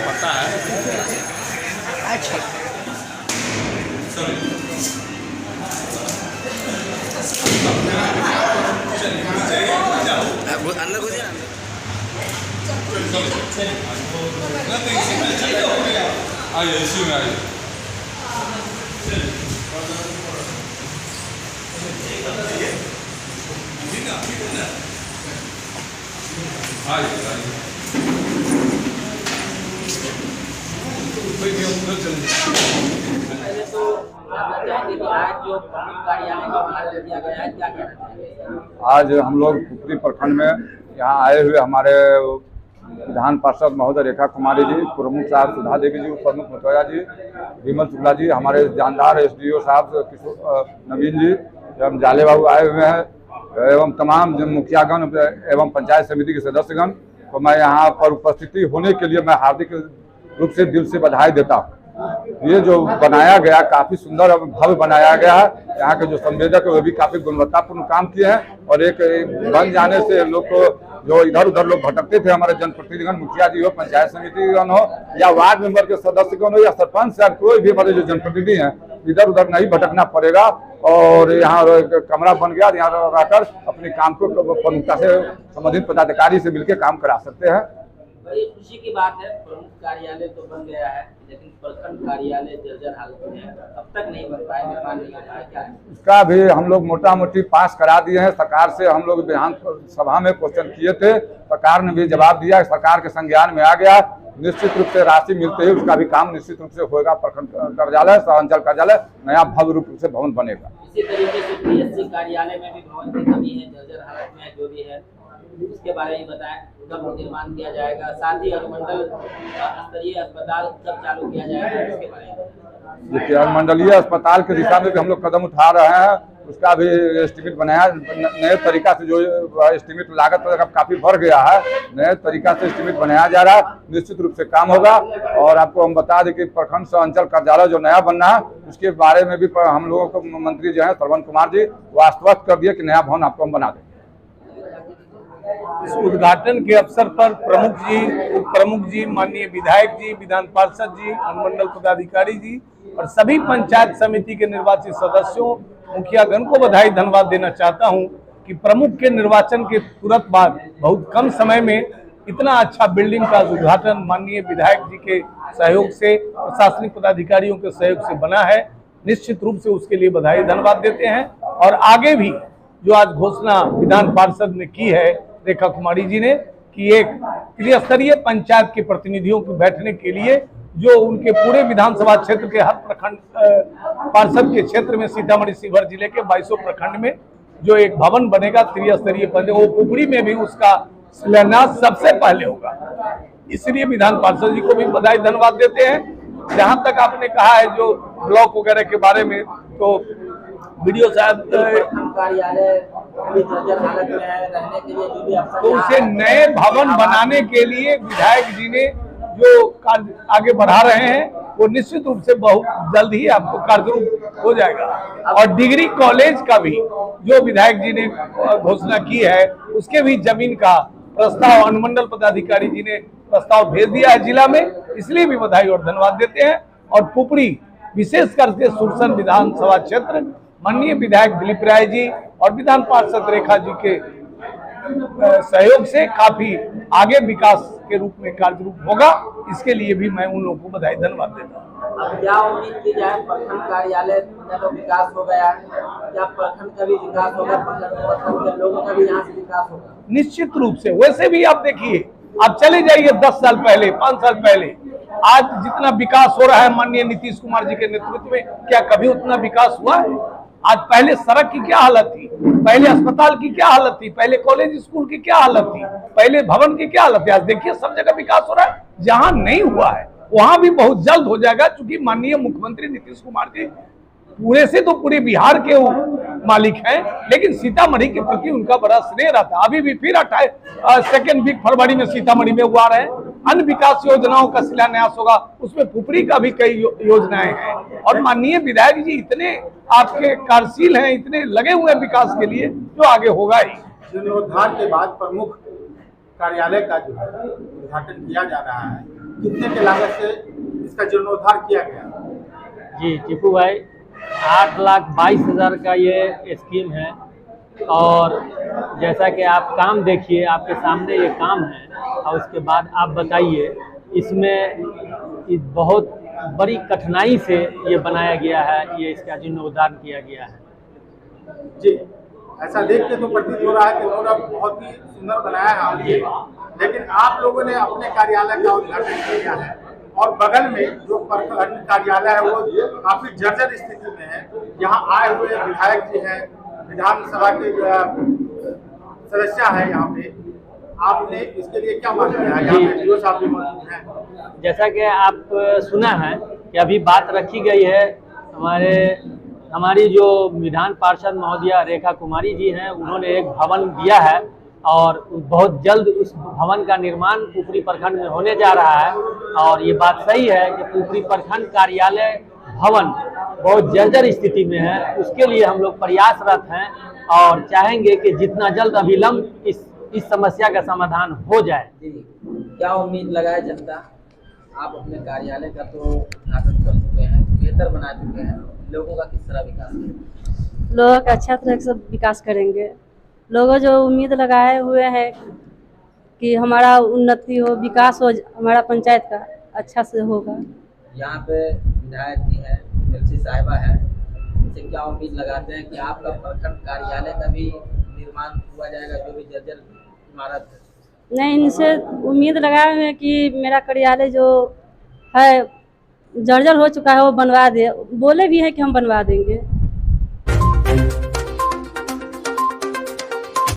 पता है अच्छा अंदर घुसिए आइए इसी में आइए। पहले तो जानना चाहेंगे कि आज जो कार्यालय का उद्घाटन किया गया है क्या कहना चाहेंगे? आज हम लोग पुपरी प्रखंड में यहाँ आए हुए हमारे विधान पार्षद महोदय रेखा कुमारी जी, प्रमुख साहब सुधा देवी जी, प्रमुख मुतैया जी, विमल शुक्ला जी, हमारे जानदार एसडीओ साहब नवीन जी एवं जाले बाबू आए हुए हैं एवं तमाम मुखियागण एवं पंचायत समिति के सदस्यगण को मैं यहाँ पर उपस्थिति होने के लिए मैं हार्दिक रूप से दिल से बधाई देता हूँ। ये जो बनाया गया काफी सुंदर और भव्य बनाया गया है। यहाँ के जो संवेदक है वो भी काफी गुणवत्तापूर्ण काम किए हैं और एक बन जाने से लोग को जो इधर उधर लोग भटकते थे, हमारे जनप्रतिनिधिगण, मुखिया जी हो, पंचायत समितिगण हो या वार्ड मेंबर के सदस्यगण हो या सरपंच या कोई भी हमारे जो जनप्रतिनिधि हैं, इधर उधर नहीं भटकना पड़ेगा और यहाँ कमरा बन गया, यहाँ रहकर अपने काम को प्रमुखता से संबंधित पदाधिकारी से मिलकर काम करा सकते हैं। बड़ी खुशी की बात है, प्रमुख कार्यालय तो बन गया है लेकिन प्रखंड कार्यालय जर्जर हालत में है, अब तक नहीं बन पाया, निर्माण नहीं हो पाया, क्या है? इसका भी हम लोग मोटा मोटी पास करा दिए हैं। सरकार से हम लोग विधान सभा में क्वेश्चन किए थे, सरकार ने भी जवाब दिया, सरकार के संज्ञान में आ गया। निश्चित रूप से राशि मिलते ही उसका भी काम निश्चित रूप से होगा। प्रखंड कार्यालय, अंचल कार्यालय नया भव्य रूप से भवन बनेगा। इसी तरीके से पीएससी कार्यालय में भी भवन की कमी है, जर्जर हालत में है, जो भी है उसके बारे में बताएं, कब निर्माण किया जाएगा, साथ ही अनुमंडल स्तरीय अस्पताल कब चालू किया जाएगा, इसके बारे में। देखिए, अनुमंडलीय अस्पताल के दिशा में भी हम लोग कदम उठा रहे हैं, उसका भी एस्टिमेट बनाया नए तरीका से। जो एस्टिमेट लागत अब काफी बढ़ गया है, नए तरीका से एस्टिमेट बनाया जा रहा है, निश्चित रूप से काम होगा। और आपको हम बता दें कि प्रखंड से अंचल कार्यालय जो नया बनना है उसके बारे में भी हम लोगों को मंत्री जो है श्रवण कुमार जी वो आश्वस्त कर दिए कि नया भवन आपको हम बना दें। इस उद्घाटन के अवसर पर प्रमुख जी, उप प्रमुख जी, माननीय विधायक जी, विधान पार्षद जी, अनुमंडल पदाधिकारी जी और सभी पंचायत समिति के निर्वाचित सदस्यों, मुखियागण को बधाई धन्यवाद देना चाहता हूं कि प्रमुख के निर्वाचन के तुरंत बाद बहुत कम समय में इतना अच्छा बिल्डिंग का उद्घाटन माननीय विधायक जी के सहयोग से, प्रशासनिक पदाधिकारियों के सहयोग से बना है। निश्चित रूप से उसके लिए बधाई धन्यवाद देते हैं और आगे भी जो आज घोषणा विधान पार्षद ने की है रेखा कुमारी जी ने कि एक त्रिस्तरीय पंचायत के प्रतिनिधियों के बैठने के लिए जो उनके पूरे विधानसभा क्षेत्र के हर प्रखंड पार्षद के क्षेत्र में सीतामढ़ी शिवहर जिले के 22 प्रखंड में जो एक भवन बनेगा त्रिस्तरीय पंचायत, वो पुपरी में भी उसका शिलान्यास सबसे पहले होगा। इसलिए विधान पार्षद जी को भी बधाई धन्यवाद देते हैं। जहां तक आपने कहा है जो ब्लॉक वगैरह के बारे में, तो वीडियो साहब कार्यालय जर्जर हालत में है, रहने के लिए जो भी तो उसे नए भवन बनाने के लिए विधायक जी ने जो कार्य आगे बढ़ा रहे हैं वो निश्चित रूप से बहुत जल्द ही आपको कार्यरूप हो जाएगा। और डिग्री कॉलेज का भी जो विधायक जी ने घोषणा की है उसके भी जमीन का प्रस्ताव अनुमंडल पदाधिकारी जी ने प्रस्ताव भेज दिया है जिला में, इसलिए भी बधाई और धन्यवाद देते हैं। और पुपरी विशेष करके सुरसन विधानसभा क्षेत्र माननीय विधायक दिलीप राय जी और विधान पार्षद रेखा जी के सहयोग से काफी आगे विकास के रूप में कार्यरूप होगा, इसके लिए भी मैं उन लोगों को बधाई धन्यवाद देता हूँ। अब क्या उम्मीद की जाए, प्रखंड कार्यालय का तो विकास हो गया है, क्या प्रखंड का भी विकास होगा, प्रखंड के लोगों का भी यहाँ से विकास होगा? निश्चित रूप से। वैसे भी आप देखिए, आप चले जाइए 10 साल पहले, 5 साल पहले, आज जितना विकास हो रहा है माननीय नीतीश कुमार जी के नेतृत्व में, क्या कभी उतना विकास हुआ है? आज पहले सड़क की क्या हालत थी, पहले अस्पताल की क्या हालत थी, पहले कॉलेज स्कूल की क्या हालत थी, पहले भवन की क्या हालत थी। आज देखिए सब जगह विकास हो रहा है। जहां नहीं हुआ है वहां भी बहुत जल्द हो जाएगा, क्योंकि माननीय मुख्यमंत्री नीतीश कुमार जी पूरे से तो पूरे बिहार के मालिक हैं, लेकिन सीतामढ़ी के प्रति उनका बड़ा स्नेह रहता है। अभी भी फिर 2 वीक फरवरी में सीतामढ़ी में वो आ रहे हैं। अन्य विकास योजनाओं का शिलान्यास होगा, उसमें पुपरी का भी कई योजनाएं हैं। और माननीय विधायक जी इतने आपके कार्यशील हैं, इतने लगे हुए हैं विकास के लिए, जो आगे होगा ही। जीर्णोद्धार के बाद प्रमुख कार्यालय का जो है उद्घाटन किया जा रहा है, कितने के लागत से इसका जीर्णोद्धार किया गया? जी टीपू भाई, 8,22,000 का ये स्कीम है। और जैसा कि आप काम देखिए, आपके सामने ये काम है, और उसके बाद आप बताइए, इसमें बहुत बड़ी कठिनाई से ये बनाया गया है, ये इसका जीर्णोद्धार किया गया है। जी, ऐसा देख के तो प्रतीत हो रहा है कि उन्होंने बहुत ही सुंदर बनाया है आपके, लेकिन आप लोगों ने अपने कार्यालय का उद्घाटन किया है और बगल में जो प्रखंड कार्यालय है वो काफी जर्जर स्थिति में है। यहाँ आए हुए विधायक जी हैं, विधानसभा के सदस्य है, यहाँ पे आपने इसके लिए क्या मांग किया है? यहाँ पे डीओ साहब भी मौजूद हैं। जैसा कि आप सुना है कि अभी बात रखी गई है, हमारी जो विधान पार्षद महोदया रेखा कुमारी जी हैं, उन्होंने एक भवन दिया है और बहुत जल्द उस भवन का निर्माण पुपरी प्रखंड में होने जा रहा है। और ये बात सही है कि पुपरी प्रखंड कार्यालय भवन बहुत जर्जर स्थिति में है, उसके लिए हम लोग प्रयासरत हैं और चाहेंगे कि जितना जल्द अभिलंब इस समस्या का समाधान हो जाए। जी, क्या उम्मीद लगाए जनता? आप अपने कार्यालय का तो उद्घाटन कर चुके हैं, बेहतर बना चुके हैं, लोगों का किस तरह विकास करेंगे? लोगों का अच्छा तरह से विकास करेंगे। लोगों जो उम्मीद लगाए हुए हैं कि हमारा उन्नति हो, विकास हो, हमारा पंचायत का अच्छा से होगा। यहाँ पे विधायक जी हैं, तुलसी साहिबा है, इनसे क्या उम्मीद लगाते हैं कि आपका प्रखंड कार्यालय का भी निर्माण हुआ जाएगा, जो भी जर्जर इमारत है? नहीं, इनसे उम्मीद लगाए हुए हैं कि मेरा कार्यालय जो है जर्जर हो चुका है वो बनवा दे, बोले भी है कि हम बनवा देंगे।